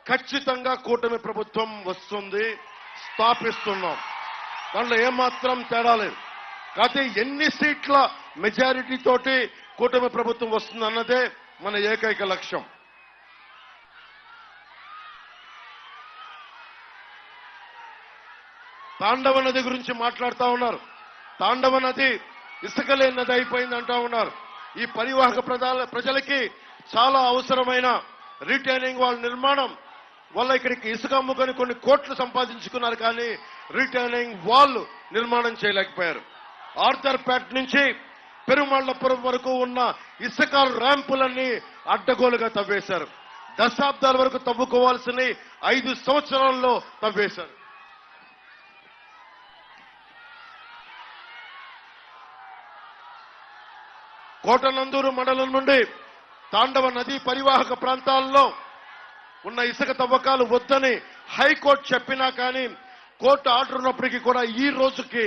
ఖచ్చితంగా కూటమి ప్రభుత్వం వస్తుంది, స్థాపిస్తున్నాం. దాంట్లో ఏమాత్రం తేడా లేదు. కాకపోతే ఎన్ని సీట్ల మెజారిటీ తోటి కూటమి ప్రభుత్వం వస్తుంది అన్నదే మన ఏకైక లక్ష్యం. తాండవ నది గురించి మాట్లాడుతూ ఉన్నారు. తాండవ నది ఇసుక లేని నది అయిపోయింది అంటా ఉన్నారు. ఈ పరివాహక ప్రజలకి చాలా అవసరమైన రీటైనింగ్ వాల్ నిర్మాణం వల్ల ఇక్కడికి ఇసుక అమ్ముకొని కొన్ని కోట్లు సంపాదించుకున్నారు, కానీ రీటైనింగ్ వాల్ నిర్మాణం చేయలేకపోయారు. ఆర్థర్పేట నుంచి పెరుమాళ్లపురం వరకు ఉన్న ఇసుక ర్యాంపులన్నీ అడ్డగోలుగా తవ్వేశారు. దశాబ్దాల వరకు తవ్వుకోవాల్సిన 5 సంవత్సరాల్లో తవ్వేశారు. కోటనందూరు మండలం నుండి తాండవ నదీ పరివాహక ప్రాంతాల్లో ఉన్న ఇసుక తవ్వకాలు వద్దని హైకోర్టు చెప్పినా కానీ కోర్టు ఆర్డర్ ఉన్నప్పటికీ కూడా ఈ రోజుకి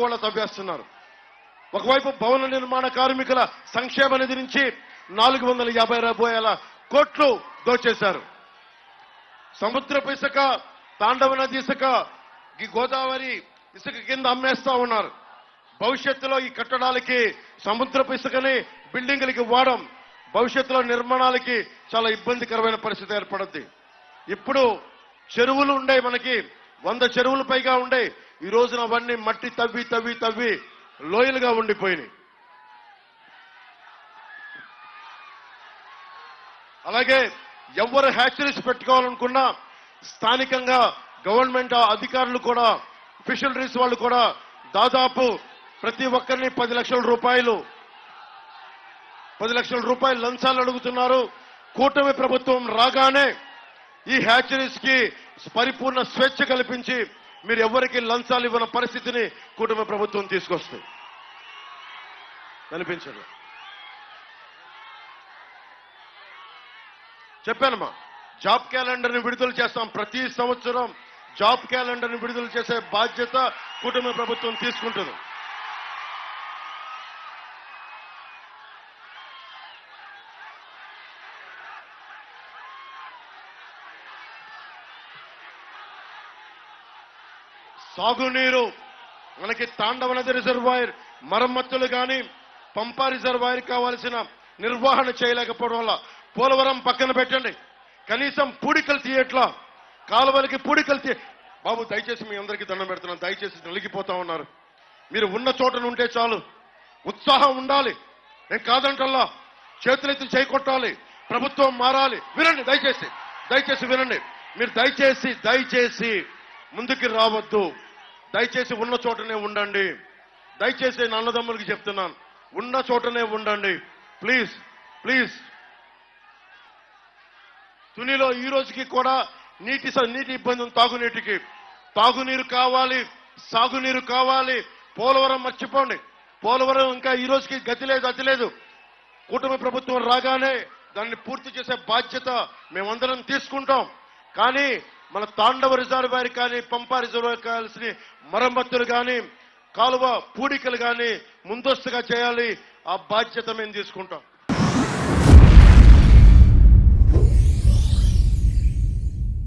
కూడా తవ్వేస్తున్నారు. ఒకవైపు భవన నిర్మాణ కార్మికుల సంక్షేమ నిధి నుంచి 450 కోట్లు దోచేశారు. సముద్రపు ఇసుక, తాండవ నది ఇసుక, గోదావరి ఇసుక కింద అమ్మేస్తా ఉన్నారు. భవిష్యత్తులో ఈ కట్టడాలకి సముద్రపు ఇసుకని బిల్డింగులకి వాడడం భవిష్యత్తులో నిర్మాణాలకి చాలా ఇబ్బందికరమైన పరిస్థితి ఏర్పడుద్ది. ఇప్పుడు చెరువులు ఉండే, మనకి 100 చెరువులు పైగా ఉండే, ఈ రోజున అవన్నీ మట్టి తవ్వి లోయలుగా ఉండిపోయినాయి. అలాగే ఎవరు హ్యాచరీస్ పెట్టుకోవాలనుకున్నా స్థానికంగా గవర్నమెంట్ అధికారులు కూడా, ఫిషరీస్ వాళ్ళు కూడా దాదాపు ప్రతి ఒక్కరిని 10 లక్షల రూపాయలు లంచాలు అడుగుతున్నారు. కూటమి ప్రభుత్వం రాగానే ఈ హ్యాచరీస్ కి పరిపూర్ణ స్వేచ్ఛ కల్పించి మీరు ఎవరికి లంచాలు ఇవ్వని పరిస్థితిని కూటమి ప్రభుత్వం తీసుకొస్తుంది. కనిపించదు. చెప్పానమ్మా, జాబ్ క్యాలెండర్ని విడుదల చేస్తాం. ప్రతి సంవత్సరం జాబ్ క్యాలెండర్ని విడుదల చేసే బాధ్యత కూటమి ప్రభుత్వం తీసుకుంటుంది. సాగునీరు, మనకి తాండవ నది రిజర్వాయర్ మరమ్మతులు కానీ, పంపా రిజర్వాయర్ కావాల్సిన నిర్వహణ చేయలేకపోవడం వల్ల పోలవరం పక్కన పెట్టండి, కనీసం పూడికలు తీయట్లా, కాలువలకి పూడికలు బాబు దయచేసి మీ అందరికీ దండం పెడుతున్నాను, దయచేసి నలిగిపోతా ఉన్నారు. మీరు ఉన్న చోటను ఉంటే చాలు, ఉత్సాహం ఉండాలి. నేను కాదంటల్లా, చేతులెత్తి చేయకొట్టాలి, ప్రభుత్వం మారాలి. వినండి, దయచేసి వినండి. మీరు దయచేసి ముందుకి రావద్దు. దయచేసి ఉన్న చోటనే ఉండండి. దయచేసి నా అన్నదమ్ములకి చెప్తున్నాను, ఉన్న చోటనే ఉండండి ప్లీజ్. తునిలో ఈ రోజుకి కూడా నీటి ఇబ్బంది ఉంది. తాగునీరు కావాలి, సాగునీరు కావాలి. పోలవరం మర్చిపోండి. పోలవరం ఇంకా ఈ రోజుకి గతి లేదు. కూటమి ప్రభుత్వం రాగానే దాన్ని పూర్తి చేసే బాధ్యత మేమందరం తీసుకుంటాం. కానీ మన తాండవ రిజర్వాయర్ కానీ, పంపా రిజర్వాయర్ కావాల్సిన మరమ్మతులు కానీ, కాలువ పూడికలు కానీ ముందస్తుగా చేయాలి. ఆ బాధ్యత మేము తీసుకుంటాం.